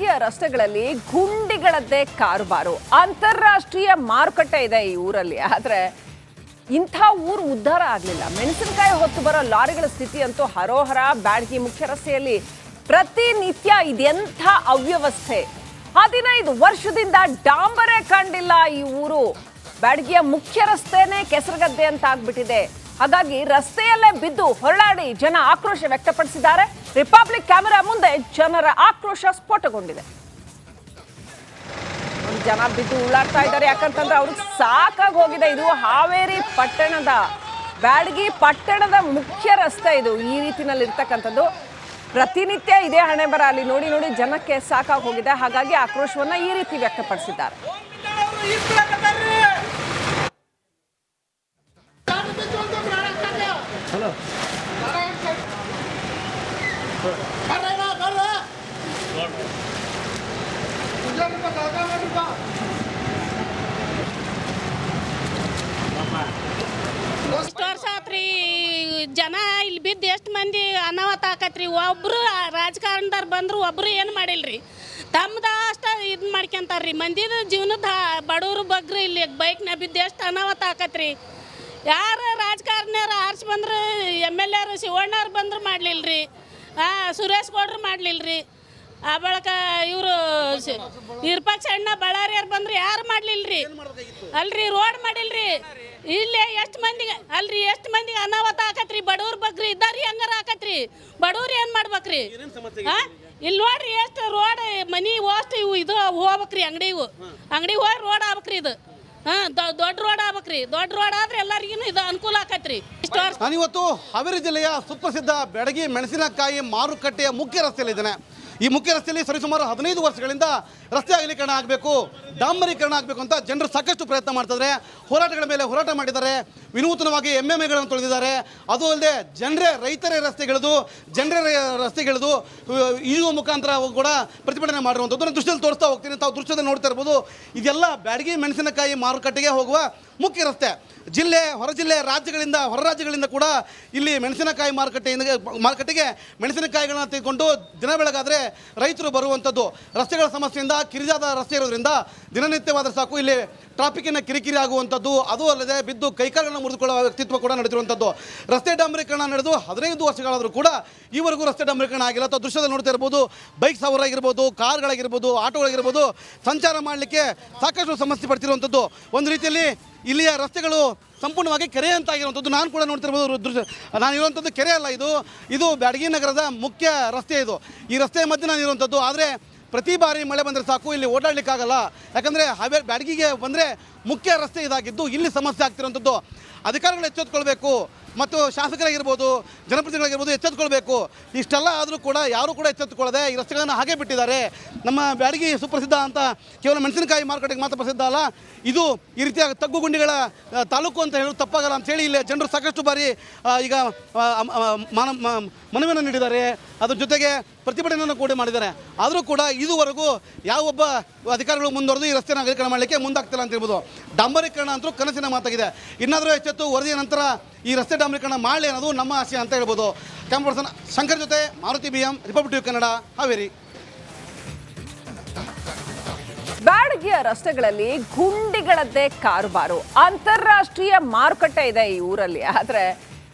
ಬ್ಯಾಡಗಿಯ ರಸ್ತೆಗಳಲ್ಲಿ ಗುಂಡಿಗಳದ್ದೇ ಕಾರುಬಾರು. ಅಂತಾರಾಷ್ಟ್ರೀಯ ಮಾರುಕಟ್ಟೆ ಇದೆ ಈ ಊರಲ್ಲಿ. ಆದ್ರೆ ಇಂಥ ಊರು ಉದ್ಧಾರ ಆಗಲಿಲ್ಲ. ಮೆಣಸಿನಕಾಯಿ ಹೊತ್ತು ಬರೋ ಲಾರಿಗಳ ಸ್ಥಿತಿ ಅಂತೂ ಹರೋಹರ. ಬ್ಯಾಡಗಿ ಮುಖ್ಯ ರಸ್ತೆಯಲ್ಲಿ ಪ್ರತಿನಿತ್ಯ ಇದೆಂಥ ಅವ್ಯವಸ್ಥೆ. 15 ವರ್ಷದಿಂದ ಡಾಂಬರೇ ಕಂಡಿಲ್ಲ ಈ ಊರು. ಬ್ಯಾಡಗಿಯ ಮುಖ್ಯ ರಸ್ತೆನೇ ಕೆಸರುಗದ್ದೆ ಅಂತ ಆಗ್ಬಿಟ್ಟಿದೆ. ಹಾಗಾಗಿ ರಸ್ತೆಯಲ್ಲೇ ಬಿದ್ದು ಹೊರಳಾಡಿ ಜನ ಆಕ್ರೋಶ ವ್ಯಕ್ತಪಡಿಸಿದ್ದಾರೆ. ರಿಪಬ್ಲಿಕ್ ಕ್ಯಾಮೆರಾ ಮುಂದೆ ಜನರ ಆಕ್ರೋಶ ಸ್ಫೋಟಗೊಂಡಿದೆ. ಜನ ಬಿದ್ದು ಉಳ್ಳಾಡ್ತಾ ಇದ್ದಾರೆ. ಯಾಕಂತಂದ್ರೆ ಅವ್ರಿಗೆ ಸಾಕಾಗಿ ಹೋಗಿದೆ. ಇದು ಹಾವೇರಿ ಪಟ್ಟಣದ ಬ್ಯಾಡಗಿ ಪಟ್ಟಣದ ಮುಖ್ಯ ರಸ್ತೆ. ಇದು ಈ ರೀತಿನಲ್ಲಿ ಇರ್ತಕ್ಕಂಥದ್ದು. ಪ್ರತಿನಿತ್ಯ ಇದೇ ಹಣೆ ಬರ. ಅಲ್ಲಿ ನೋಡಿ ನೋಡಿ ಜನಕ್ಕೆ ಸಾಕಾಗಿ ಹೋಗಿದೆ. ಹಾಗಾಗಿ ಆಕ್ರೋಶವನ್ನ ಈ ರೀತಿ ವ್ಯಕ್ತಪಡಿಸಿದ್ದಾರೆ. ಎಷ್ಟು ವರ್ಷ ಆತ್ರಿ ಜನ ಇಲ್ಲಿ ಬಿದ್ದು ಎಷ್ಟು ಮಂದಿ ಅನಾಹುತ ಆಕತ್ರಿ. ಒಬ್ರು ರಾಜಕಾರಣದವ್ರು ಬಂದ್ರು ಒಬ್ರು ಏನು ಮಾಡಿಲ್ರಿ. ತಮ್ಮದ ಅಷ್ಟ ಇದು ಮಾಡ್ಕೊಂತಾರ್ರಿ. ಮಂದಿದ ಜೀವನದ ಬಡವರು ಬಗ್ರು ಇಲ್ಲಿ ಬೈಕ್ನ ಬಿದ್ದು ಎಷ್ಟು ಅನಾಹುತ ಆಕತ್ರಿ. ಯಾರು ರಾಜಕಾರಣಿಯವ್ರು ಆರ್ಸಿ ಬಂದ್ರು, MLA ಅವರು ಶಿವಣ್ಣವ್ರು ಬಂದ್ರು ಮಾಡಲಿಲ್ರಿ. ಸುರೇಶ್ ಗೌಡ್ರು ಮಾಡಲಿಲ್ರಿ. ಆ ಬಳಕ ಇವರು ವಿರೂಪಾಕ್ಷ ಅಣ್ಣ ಬಳ್ಳಾರಿಯವ್ರು ಬಂದ್ರು ಯಾರು ಮಾಡಲಿಲ್ರಿ. ಅಲ್ರಿ ರೋಡ್ ಮಾಡಿಲ್ರಿ. ಇಲ್ಲೇ ಎಷ್ಟು ಮಂದಿಗೆ ಅಲ್ರಿ ಎಷ್ಟು ಮಂದಿಗೆ ಅನಾಹುತ ಆಕತ್ರಿ. ಬಡವ್ರ ಬಗ್ರಿ ಇದ್ದಾರಿ ಹಂಗಾರ ಆಕತ್ರಿ. ಬಡವ್ರು ಏನು ಮಾಡ್ಬೇಕ್ರಿ? ಇಲ್ಲಿ ನೋಡ್ರಿ ಎಷ್ಟು ರೋಡ್ ಮನಿ ಓಸ್ಟ್ ಇವು ಇದು ಹೋಗ್ಬೇಕ್ರಿ. ಅಂಗಡಿ ಹೋಗಿ ರೋಡ್ ಆಗ್ಬೇಕ್ರಿ. ಇದು ದೊಡ್ಡ ರೋಡ್ ಆಗ್ಬೇಕ್ರಿ. ದೊಡ್ಡ ರೋಡ್ ಆದ್ರೆ ಎಲ್ಲರಿಗೂ ಇದು ಅನುಕೂಲ ಆಕತ್ರಿ. ನಾನಿವತ್ತು ಹಾವೇರಿ ಜಿಲ್ಲೆಯ ಸುಪ್ರಸಿದ್ಧ ಬ್ಯಾಡಗಿ ಮೆಣಸಿನಕಾಯಿ ಮಾರುಕಟ್ಟೆಯ ಮುಖ್ಯ ರಸ್ತೆಯಲ್ಲಿದ್ದೇನೆ. ಈ ಮುಖ್ಯ ರಸ್ತೆಯಲ್ಲಿ ಸರಿಸುಮಾರು 15 ವರ್ಷಗಳಿಂದ ರಸ್ತೆ ಅಗಲೀಕರಣ ಆಗಬೇಕು, ಡಾಂಬರೀಕರಣ ಆಗಬೇಕು ಅಂತ ಜನರು ಸಾಕಷ್ಟು ಪ್ರಯತ್ನ ಮಾಡ್ತಿದ್ದಾರೆ. ಹೋರಾಟಗಳ ಮೇಲೆ ಹೋರಾಟ ಮಾಡಿದ್ದಾರೆ. ವಿನೂತನವಾಗಿ MMAಗಳನ್ನು ತೊಳೆದಿದ್ದಾರೆ. ಅದು ಅಲ್ಲದೆ ರೈತರೇ ರಸ್ತೆಗಿಳಿದು ಈಜುವ ಮುಖಾಂತರ ಕೂಡ ಪ್ರತಿಭಟನೆ ಮಾಡಿರುವಂಥದ್ದು ನಾನು ದೃಶ್ಯದಲ್ಲಿ ತೋರಿಸ್ತಾ ಹೋಗ್ತೀನಿ. ತಾವು ದೃಶ್ಯದಲ್ಲಿ ನೋಡ್ತಾ ಇರ್ಬೋದು. ಇದೆಲ್ಲ ಬ್ಯಾಡಗಿ ಮೆಣಸಿನಕಾಯಿ ಮಾರುಕಟ್ಟೆಗೆ ಹೋಗುವ ಮುಖ್ಯ ರಸ್ತೆ. ಹೊರ ರಾಜ್ಯಗಳಿಂದ ಕೂಡ ಇಲ್ಲಿ ಮೆಣಸಿನಕಾಯಿ ಮಾರುಕಟ್ಟೆಗೆ ಮೆಣಸಿನಕಾಯಿಗಳನ್ನ ತೆಗೆದುಕೊಂಡು ದಿನ ಬೆಳಗಾದರೆ ರೈತರು ಬರುವಂಥದ್ದು. ರಸ್ತೆಗಳ ಸಮಸ್ಯೆಯಿಂದ ಕಿರಿದಾದ ರಸ್ತೆ ಇರೋದ್ರಿಂದ ದಿನನಿತ್ಯವಾದರೆ ಸಾಕು ಇಲ್ಲಿ ಟ್ರಾಫಿಕ್ಕಿನ ಕಿರಿಕಿರಿ ಆಗುವಂಥದ್ದು. ಅದು ಅಲ್ಲದೆ ಬಿದ್ದು ಕೈಕಾಲನ್ನು ಮುರಿದುಕೊಳ್ಳುವ ವ್ಯಕ್ತಿತ್ವ ಕೂಡ ನಡೆದಿರುವಂಥದ್ದು. ರಸ್ತೆ ಡಾಂಬರೀಕರಣ ನಡೆದು 15 ವರ್ಷಗಳಾದರೂ ಕೂಡ ಈವರೆಗೂ ರಸ್ತೆ ಡಾಂಬರೀಕರಣ ಆಗಿಲ್ಲ. ಅಥವಾ ದೃಶ್ಯದಲ್ಲಿ ನೋಡ್ತಾ ಇರ್ಬೋದು. ಬೈಕ್ ಸವಾರರಾಗಿರ್ಬೋದು, ಕಾರ್ಗಳಾಗಿರ್ಬೋದು, ಆಟೋಗಳಾಗಿರ್ಬೋದು ಸಂಚಾರ ಮಾಡಲಿಕ್ಕೆ ಸಾಕಷ್ಟು ಸಮಸ್ಯೆ ಪಡ್ತಿರುವಂಥದ್ದು. ಒಂದು ರೀತಿಯಲ್ಲಿ ಇಲ್ಲಿಯ ರಸ್ತೆಗಳು ಸಂಪೂರ್ಣವಾಗಿ ಕೆರೆ ಅಂತ ಆಗಿರುವಂಥದ್ದು ನಾನು ಕೂಡ ನೋಡ್ತಿರ್ಬೋದು. ನಾನು ಇರುವಂಥದ್ದು ಕೆರೆ ಅಲ್ಲ, ಇದು ಬ್ಯಾಡಗಿ ನಗರದ ಮುಖ್ಯ ರಸ್ತೆ. ಈ ರಸ್ತೆಯ ಮಧ್ಯೆ ನಾನು ಇರುವಂಥದ್ದು. ಆದರೆ ಪ್ರತಿ ಬಾರಿ ಮಳೆ ಬಂದರೆ ಸಾಕು ಇಲ್ಲಿ ಓಡಾಡಲಿಕ್ಕಾಗಲ್ಲ. ಯಾಕಂದರೆ ಬ್ಯಾಡಗಿಗೆ ಬಂದರೆ ಮುಖ್ಯ ರಸ್ತೆ ಇದಾಗಿದ್ದು ಇಲ್ಲಿ ಸಮಸ್ಯೆ ಆಗ್ತಿರುವಂಥದ್ದು. ಅಧಿಕಾರಿಗಳು ಎಚ್ಚೆತ್ತುಕೊಳ್ಬೇಕು ಮತ್ತು ಶಾಸಕರಾಗಿರ್ಬೋದು, ಜನಪ್ರತಿನಿಧಿಗಳಾಗಿರ್ಬೋದು ಎಚ್ಚೆತ್ತುಕೊಳ್ಬೇಕು. ಇಷ್ಟೆಲ್ಲ ಆದರೂ ಕೂಡ ಯಾರೂ ಕೂಡ ಎಚ್ಚೆತ್ತುಕೊಳ್ಳದೆ ಈ ರಸ್ತೆಗಳನ್ನು ಹಾಗೆ ಬಿಟ್ಟಿದ್ದಾರೆ. ನಮ್ಮ ಬ್ಯಾಡಗಿ ಸುಪ್ರಸಿದ್ಧ ಅಂತ ಕೇವಲ ಮೆಣಸಿನಕಾಯಿ ಮಾರುಕಟ್ಟೆಗೆ ಮಾತ್ರ ಪ್ರಸಿದ್ಧ ಅಲ್ಲ, ಇದು ಈ ರೀತಿಯ ತಗ್ಗುಗುಂಡಿಗಳ ತಾಲೂಕು ಅಂತ ಹೇಳೋದು ತಪ್ಪಾಗಲ್ಲ ಅಂತೇಳಿ ಇಲ್ಲಿ ಜನರು ಸಾಕಷ್ಟು ಬಾರಿ ಈಗ ಮನವಿಯನ್ನು ನೀಡಿದ್ದಾರೆ. ಅದ್ರ ಜೊತೆಗೆ ಪ್ರತಿಭಟನೆಯನ್ನು ಕೂಡ ಮಾಡಿದ್ದಾರೆ. ಆದರೂ ಕೂಡ ಇದುವರೆಗೂ ಯಾವೊಬ್ಬ ಅಧಿಕಾರಿಗಳು ಮುಂದುವರೆದು ಈ ರಸ್ತೆಯನ್ನು ಅಗಲೀಕರಣ ಮಾಡಲಿಕ್ಕೆ ಮುಂದಾಗ್ತಿಲ್ಲ ಅಂತ ಹೇಳ್ಬೋದು. ಡಾಂಬರೀಕರಣ ಅಂತೂ ಕನಸಿನ ಮಾತಾಗಿದೆ. ಇನ್ನಾದರೂ ಎಚ್ಚೆತ್ತು ವರದಿಯ ನಂತರ ಈ ರಸ್ತೆ ಡಾಂಬರೀಕರಣ ಮಾಡಲಿ ಅನ್ನೋದು ನಮ್ಮ ಆಶಯ ಅಂತ ಹೇಳ್ಬೋದು. ಕ್ಯಾಮರಾ ಪರ್ಸನ್ ಶಂಕರ್ ಜೊತೆ ಮಾರುತಿ BM, ರಿಪಬ್ಲಿಕ್ ಕನ್ನಡ, ಹಾವೇರಿ. ಬ್ಯಾಡಗಿಯ ರಸ್ತೆಗಳಲ್ಲಿ ಗುಂಡಿಗಳದ್ದೇ ಕಾರುಬಾರು. ಅಂತಾರಾಷ್ಟ್ರೀಯ ಮಾರುಕಟ್ಟೆ ಇದೆ ಈ ಊರಲ್ಲಿ. ಆದ್ರೆ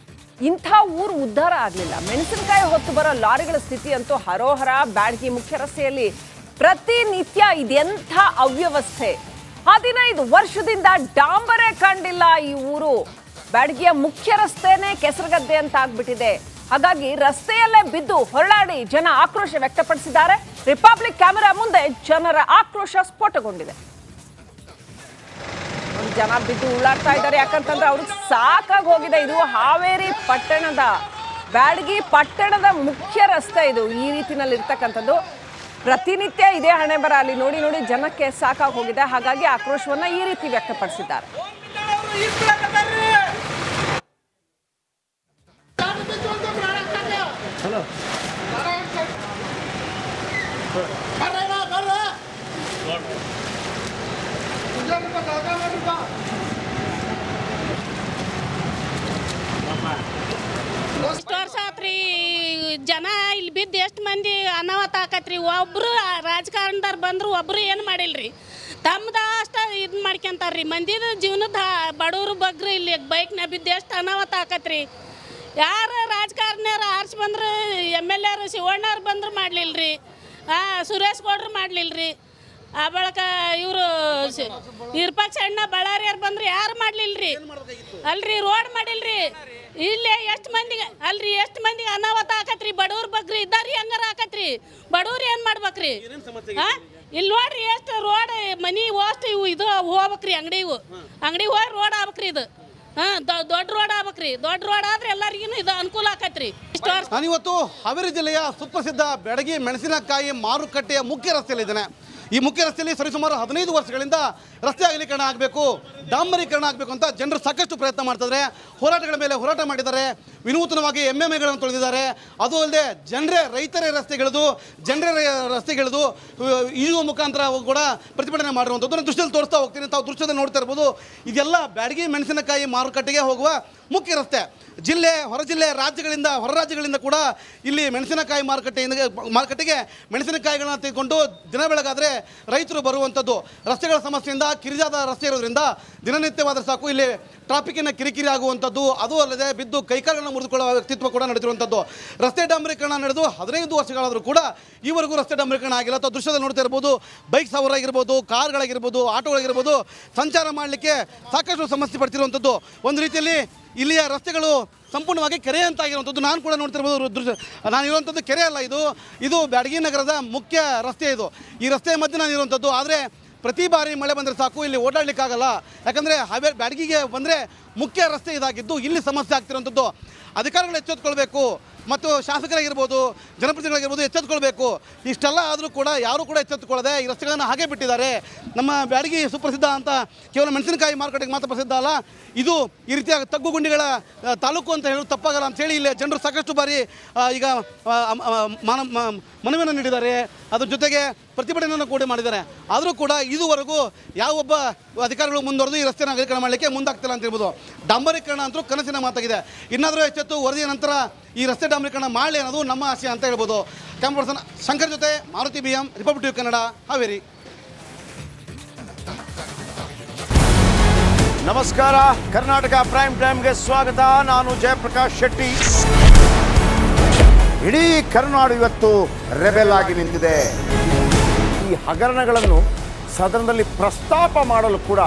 ಇಂಥ ಊರು ಉದ್ಧಾರ ಆಗಲಿಲ್ಲ. ಮೆಣಸಿನಕಾಯಿ ಹೊತ್ತು ಬರೋ ಲಾರಿಗಳ ಸ್ಥಿತಿ ಅಂತೂ ಹರೋಹರ. ಬ್ಯಾಡಗಿ ಮುಖ್ಯ ರಸ್ತೆಯಲ್ಲಿ ಪ್ರತಿನಿತ್ಯ ಇದೆಂಥ ಅವ್ಯವಸ್ಥೆ. 15 ವರ್ಷದಿಂದ ಡಾಂಬರೇ ಕಂಡಿಲ್ಲ ಈ ಊರು. ಬ್ಯಾಡಗಿಯ ಮುಖ್ಯ ರಸ್ತೆನೇ ಕೆಸರುಗದ್ದೆ ಅಂತ ಆಗ್ಬಿಟ್ಟಿದೆ. ಹಾಗಾಗಿ ರಸ್ತೆಯಲ್ಲೇ ಬಿದ್ದು ಹೊರಳಾಡಿ ಜನ ಆಕ್ರೋಶ ವ್ಯಕ್ತಪಡಿಸಿದ್ದಾರೆ. ರಿಪಬ್ಲಿಕ್ ಕ್ಯಾಮೆರಾ ಮುಂದೆ ಜನರ ಆಕ್ರೋಶ ಸ್ಫೋಟಗೊಂಡಿದೆ. ಜನ ಬಿದ್ದು ಉಳ್ಳಾಡ್ತಾ ಇದ್ದಾರೆ. ಯಾಕಂತಂದ್ರೆ ಅವ್ರಿಗೆ ಸಾಕಾಗಿ ಹೋಗಿದೆ. ಇದು ಹಾವೇರಿ ಪಟ್ಟಣದ ಬ್ಯಾಡಗಿ ಪಟ್ಟಣದ ಮುಖ್ಯ ರಸ್ತೆ. ಇದು ಈ ರೀತಿನಲ್ಲಿ ಇರ್ತಕ್ಕಂಥದ್ದು. ಪ್ರತಿನಿತ್ಯ ಇದೇ ಹಣೆ ಬರ. ಅಲ್ಲಿ ನೋಡಿ ನೋಡಿ ಜನಕ್ಕೆ ಸಾಕಾಗಿ ಹೋಗಿದೆ. ಹಾಗಾಗಿ ಆಕ್ರೋಶವನ್ನ ಈ ರೀತಿ ವ್ಯಕ್ತಪಡಿಸಿದ್ದಾರೆ. ಎಷ್ಟು ವರ್ಷ ಆತ್ರಿ ಜನ ಇಲ್ಲಿ ಬಿದ್ದು ಎಷ್ಟು ಮಂದಿ ಅನಾಹುತ ಆಕತ್ರಿ. ಒಬ್ಬರು ರಾಜಕಾರಣದವ್ರು ಬಂದರು, ಒಬ್ಬರು ಏನು ಮಾಡಿಲ್ರಿ. ತಮ್ಮದ ಅಷ್ಟ ಇದು ಮಾಡ್ಕೊಂತಾರ್ರಿ. ಮಂದಿದ ಜೀವನದ ಬಡವರು ಬಗ್ರು ಇಲ್ಲಿ ಬೈಕ್ನ ಬಿದ್ದು ಎಷ್ಟು ಅನಾಹುತ ಆಕತ್ರಿ. ಯಾರು ರಾಜಕಾರಣಿಯವ್ರು ಆರ್ಸಿ ಬಂದ್ರೆ MLA ಶಿವಣ್ಣವ್ರು ಬಂದ್ರು ಮಾಡಲಿಲ್ರಿ, ಸುರೇಶ್ ಗೌಡ್ರು ಮಾಡಲಿಲ್ರಿ. ಆ ಬಳಕ ಇವರು ವಿರೂಪಾಕ್ಷ ಅಣ್ಣ ಬಳ್ಳಾರಿಯವ್ರು ಬಂದ್ರು ಯಾರು ಮಾಡಲಿಲ್ರಿ. ಅಲ್ರಿ ರೋಡ್ ಮಾಡಿಲ್ರಿ. ಇಲ್ಲೇ ಎಷ್ಟು ಮಂದಿಗೆ ಅನಾಹುತ ಆಕತ್ರಿ. ಬಡವ್ರ ಬಗ್ರಿ ಇದ್ದಾರಿ ಹಂಗಾರ ಆಕತ್ರಿ. ಬಡವ್ರು ಏನು ಮಾಡ್ಬೇಕ್ರಿ? ಇಲ್ಲಿ ನೋಡ್ರಿ ಎಷ್ಟು ರೋಡ್ ಮನಿ ಓಸ್ಟ್ ಇವು ಇದು ಹೋಗ್ಬೇಕ್ರಿ. ಅಂಗಡಿ ಹೋಗಿ ರೋಡ್ ಆಗ್ಬೇಕ್ರಿ. ಇದು ದೊಡ್ಡ ರೋಡ್ ಆಗ್ಬೇಕ್ರಿ. ದೊಡ್ಡ ರೋಡ್ ಆದ್ರೆ ಎಲ್ಲರಿಗೂ ಇದು ಅನುಕೂಲ ಆಕತ್ರಿ. ನಾನಿವತ್ತು ಹಾವೇರಿ ಜಿಲ್ಲೆಯ ಸುಪ್ರಸಿದ್ಧ ಬೆಡಗಿ ಮೆಣಸಿನಕಾಯಿ ಮಾರುಕಟ್ಟೆಯ ಮುಖ್ಯ ರಸ್ತೆಯಲ್ಲಿದ್ದೇನೆ. ಈ ಮುಖ್ಯ ರಸ್ತೆಯಲ್ಲಿ ಸರಿಸುಮಾರು 15 ವರ್ಷಗಳಿಂದ ರಸ್ತೆ ಅಗಲೀಕರಣ ಆಗಬೇಕು, ಡಾಂಬರೀಕರಣ ಆಗಬೇಕು ಅಂತ ಜನರು ಸಾಕಷ್ಟು ಪ್ರಯತ್ನ ಮಾಡ್ತಿದ್ದಾರೆ. ಹೋರಾಟಗಳ ಮೇಲೆ ಹೋರಾಟ ಮಾಡಿದ್ದಾರೆ. ವಿನೂತನವಾಗಿ MMAಗಳನ್ನು ತೊಳೆದಿದ್ದಾರೆ. ಅದು ಅಲ್ಲದೆ ರೈತರೇ ರಸ್ತೆಗಿಳಿದು ಈಜುವ ಮುಖಾಂತರ ಕೂಡ ಪ್ರತಿಭಟನೆ ಮಾಡಿರುವಂಥದ್ದು ನಾನು ದೃಶ್ಯದಲ್ಲಿ ತೋರಿಸ್ತಾ ಹೋಗ್ತೀನಿ. ತಾವು ದೃಶ್ಯದಲ್ಲಿ ನೋಡ್ತಾ ಇರ್ಬೋದು. ಇದೆಲ್ಲ ಬ್ಯಾಡಗಿ ಮೆಣಸಿನಕಾಯಿ ಮಾರುಕಟ್ಟೆಗೆ ಹೋಗುವ ಮುಖ್ಯ ರಸ್ತೆ. ಹೊರ ರಾಜ್ಯಗಳಿಂದ ಕೂಡ ಇಲ್ಲಿ ಮೆಣಸಿನಕಾಯಿ ಮಾರುಕಟ್ಟೆಗೆ ಮೆಣಸಿನಕಾಯಿಗಳನ್ನ ತೆಗೆದುಕೊಂಡು ದಿನ ಬೆಳಗಾದರೆ ರೈತರು ಬರುವಂಥದ್ದು. ರಸ್ತೆಗಳ ಸಮಸ್ಯೆಯಿಂದ ಕಿರಿದಾದ ರಸ್ತೆ ಇರೋದ್ರಿಂದ ದಿನನಿತ್ಯವಾದರೆ ಸಾಕು ಇಲ್ಲಿ ಟ್ರಾಫಿಕ್ಕಿನ ಕಿರಿಕಿರಿ ಆಗುವಂಥದ್ದು. ಅದು ಅಲ್ಲದೆ ಬಿದ್ದು ಕೈಕಾಲುಗಳನ್ನು ಮುರಿದುಕೊಳ್ಳುವ ವ್ಯಕ್ತಿತ್ವ ಕೂಡ ನಡೆದಿರುವಂಥದ್ದು. ರಸ್ತೆ ಡಾಂಬರೀಕರಣ ನಡೆದು 15 ವರ್ಷಗಳಾದರೂ ಕೂಡ ಈವರೆಗೂ ರಸ್ತೆ ಡಾಂಬರೀಕರಣ ಆಗಿಲ್ಲ. ಅಥವಾ ದೃಶ್ಯದಲ್ಲಿ ನೋಡ್ತಾ ಇರ್ಬೋದು, ಬೈಕ್ ಸವಾರರಾಗಿರ್ಬೋದು, ಕಾರ್ಗಳಾಗಿರ್ಬೋದು, ಆಟೋಗಳಾಗಿರ್ಬೋದು, ಸಂಚಾರ ಮಾಡಲಿಕ್ಕೆ ಸಾಕಷ್ಟು ಸಮಸ್ಯೆ ಪಡ್ತಿರುವಂಥದ್ದು. ಒಂದು ರೀತಿಯಲ್ಲಿ ಇಲ್ಲಿಯ ರಸ್ತೆಗಳು ಸಂಪೂರ್ಣವಾಗಿ ಕೆರೆ ಅಂತ ಆಗಿರುವಂಥದ್ದು. ನಾನು ಕೂಡ ನೋಡ್ತಿರ್ಬೋದು ದೃಶ್ಯ. ನಾನು ಇರುವಂಥದ್ದು ಕೆರೆ ಅಲ್ಲ, ಇದು ಬ್ಯಾಡಗಿ ನಗರದ ಮುಖ್ಯ ರಸ್ತೆ. ಈ ರಸ್ತೆಯ ಮಧ್ಯೆ ನಾನು ಇರುವಂಥದ್ದು. ಆದರೆ ಪ್ರತಿ ಬಾರಿ ಮಳೆ ಬಂದರೆ ಸಾಕು ಇಲ್ಲಿ ಓಡಾಡಲಿಕ್ಕಾಗಲ್ಲ. ಯಾಕಂದರೆ ಬ್ಯಾಡಗಿಗೆ ಬಂದರೆ ಮುಖ್ಯ ರಸ್ತೆ ಇದಾಗಿದ್ದು ಇಲ್ಲಿ ಸಮಸ್ಯೆ ಆಗ್ತಿರುವಂಥದ್ದು. ಅಧಿಕಾರಿಗಳು ಎಚ್ಚೆತ್ತುಕೊಳ್ಬೇಕು ಮತ್ತು ಶಾಸಕರಾಗಿರ್ಬೋದು, ಜನಪ್ರತಿನಿಧಿಗಳಾಗಿರ್ಬೋದು ಎಚ್ಚೆತ್ತುಕೊಳ್ಬೇಕು. ಇಷ್ಟೆಲ್ಲ ಆದರೂ ಕೂಡ ಯಾರೂ ಕೂಡ ಎಚ್ಚೆತ್ತುಕೊಳ್ಳದೆ ಈ ರಸ್ತೆಗಳನ್ನು ಹಾಗೆ ಬಿಟ್ಟಿದ್ದಾರೆ. ನಮ್ಮ ಬ್ಯಾಡಗಿ ಸುಪ್ರಸಿದ್ಧ ಅಂತ ಕೇವಲ ಮೆಣಸಿನಕಾಯಿ ಮಾರುಕಟ್ಟೆಗೆ ಮಾತ್ರ ಪ್ರಸಿದ್ಧ ಅಲ್ಲ, ಇದು ಈ ರೀತಿಯ ತಗ್ಗುಗುಂಡಿಗಳ ತಾಲೂಕು ಅಂತ ಹೇಳೋದು ತಪ್ಪಾಗಲ್ಲ ಅಂತೇಳಿ ಇಲ್ಲಿ ಜನರು ಸಾಕಷ್ಟು ಬಾರಿ ಈಗ ಮನವಿಯನ್ನು ನೀಡಿದ್ದಾರೆ. ಅದ್ರ ಜೊತೆಗೆ ಪ್ರತಿಭಟನೆಯನ್ನು ಕೂಡ ಮಾಡಿದ್ದಾರೆ. ಆದರೂ ಕೂಡ ಇದುವರೆಗೂ ಯಾವೊಬ್ಬ ಅಧಿಕಾರಿಗಳು ಮುಂದುವರೆದು ಈ ರಸ್ತೆಯನ್ನು ಅಗಲೀಕರಣ ಮಾಡಲಿಕ್ಕೆ ಮುಂದಾಗ್ತಿಲ್ಲ ಅಂತ ಹೇಳ್ಬೋದು. ಡಾಂಬರೀಕರಣ ಅಂತೂ ಕನಸಿನ ಮಾತಾಗಿದೆ. ಇನ್ನಾದರೂ ಎಚ್ಚೆತ್ತು ವರದಿಯ ನಂತರ ಈ ರಸ್ತೆ ಡಾಂಬರೀಕರಣ ಮಾಡಲಿ ಅನ್ನೋದು ನಮ್ಮ ಆಸೆ ಅಂತ ಹೇಳ್ಬೋದು. ಕ್ಯಾಮ್ರಾ ಪರ್ಸನ್ ಶಂಕರ್ ಜೊತೆ ಮಾರುತಿ BM, ರಿಪಬ್ಲಿಕ್ ಕನ್ನಡ, ಹಾವೇರಿ. ನಮಸ್ಕಾರ, ಕರ್ನಾಟಕ ಪ್ರೈಮ್ ಟೈಮ್ಗೆ ಸ್ವಾಗತ. ನಾನು ಜಯಪ್ರಕಾಶ್ ಶೆಟ್ಟಿ. ಇಡೀ ಕರ್ನಾಡು ಇವತ್ತು ರೆಬೆಲ್ ಆಗಿ ನಿಂತಿದೆ. ಈ ಹಗರಣಗಳನ್ನು ಸದನದಲ್ಲಿ ಪ್ರಸ್ತಾಪ ಮಾಡಲು ಕೂಡ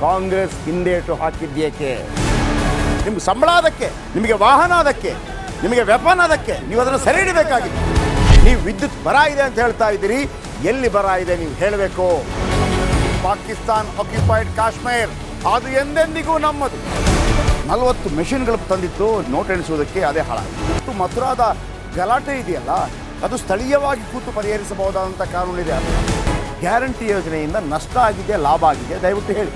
ಕಾಂಗ್ರೆಸ್ ಹಿಂದೇಟು ಹಾಕಿದ್ದೇಕೆ? ನಿಮ್ಗೆ ಸಂಬಳ ಅದಕ್ಕೆ, ನಿಮಗೆ ವಾಹನ ಅದಕ್ಕೆ, ನಿಮಗೆ ವೆಪನ್ ಅದಕ್ಕೆ, ನೀವು ಅದನ್ನು ಸೆರೆ ಹಿಡಿಬೇಕಾಗಿತ್ತು. ನೀವು ವಿದ್ಯುತ್ ಬರ ಇದೆ ಅಂತ ಹೇಳ್ತಾ ಇದ್ದೀರಿ. ಎಲ್ಲಿ ಬರ ಇದೆ ನೀವು ಹೇಳಬೇಕು. ಪಾಕಿಸ್ತಾನ್ ಆಕ್ಯುಪೈಡ್ ಕಾಶ್ಮೀರ್ ಅದು ಎಂದೆಂದಿಗೂ ನಮ್ಮದು. 40 ಮೆಷಿನ್ಗಳು ತಂದಿತ್ತು ನೋಟ್ ಎಣಿಸುವುದಕ್ಕೆ, ಅದೇ ಹಾಳಾಗಿದೆ. ಮಥುರಾದ ಗಲಾಟೆ ಇದೆಯಲ್ಲ, ಅದು ಸ್ಥಳೀಯವಾಗಿ ಕೂತು ಪರಿಹರಿಸಬಹುದಾದಂಥ ಕಾನೂನಿದೆ. ಗ್ಯಾರಂಟಿ ಯೋಜನೆಯಿಂದ ನಷ್ಟ ಆಗಿದೆ, ಲಾಭ ಆಗಿದೆ, ದಯವಿಟ್ಟು ಹೇಳಿ.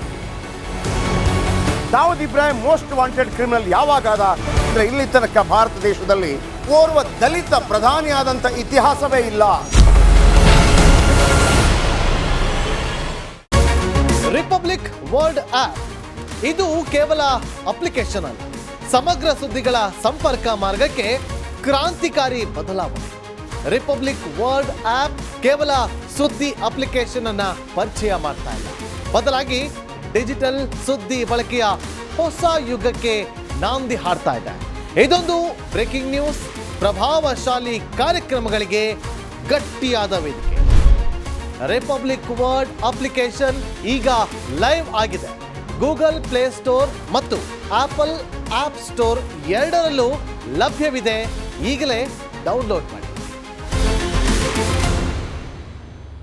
Dawood Ibrahim most wanted criminal ಯಾವಾಗಾದ ಅಂದರೆ ಇಲ್ಲಿ ತನಕ ಭಾರತ ದೇಶದಲ್ಲಿ ಓರ್ವ ದಲಿತ ಪ್ರಧಾನಿಯಾದಂಥ ಇತಿಹಾಸವೇ ಇಲ್ಲ. ರಿಪಬ್ಲಿಕ್ ವರ್ಲ್ಡ್ ಆಪ್ ಇದು ಕೇವಲ ಅಪ್ಲಿಕೇಶನ್ ಅಲ್ಲ, ಸಮಗ್ರ ಸುದ್ದಿಗಳ ಸಂಪರ್ಕ ಮಾರ್ಗಕ್ಕೆ ಕ್ರಾಂತಿಕಾರಿ ಬದಲಾವಣೆ. ರಿಪಬ್ಲಿಕ್ ವರ್ಲ್ಡ್ ಆಪ್ ಕೇವಲ ಸುದ್ದಿ ಅಪ್ಲಿಕೇಶನ್ ಅನ್ನ ಪರಿಚಯ ಮಾಡ್ತಾ ಇಲ್ಲ, ಬದಲಾಗಿ ಡಿಜಿಟಲ್ ಸುದ್ದಿ ಬಳಕೆಯ ಹೊಸ ಯುಗಕ್ಕೆ ನಾಂದಿ ಹಾಡ್ತಾ ಇದೆ. ಇದೊಂದು ಬ್ರೇಕಿಂಗ್ ನ್ಯೂಸ್, ಪ್ರಭಾವಶಾಲಿ ಕಾರ್ಯಕ್ರಮಗಳಿಗೆ ಗಟ್ಟಿಯಾದ ವೇದಿಕೆ. ರಿಪಬ್ಲಿಕ್ ವರ್ಲ್ಡ್ ಅಪ್ಲಿಕೇಶನ್ ಈಗ ಲೈವ್ ಆಗಿದೆ. ಗೂಗಲ್ ಪ್ಲೇ ಸ್ಟೋರ್ ಮತ್ತು ಆಪಲ್ ಆಪ್ ಸ್ಟೋರ್ ಎರಡರಲ್ಲೂ ಲಭ್ಯವಿದೆ. ಈಗಲೇ ಡೌನ್ಲೋಡ್ ಮಾಡಿ.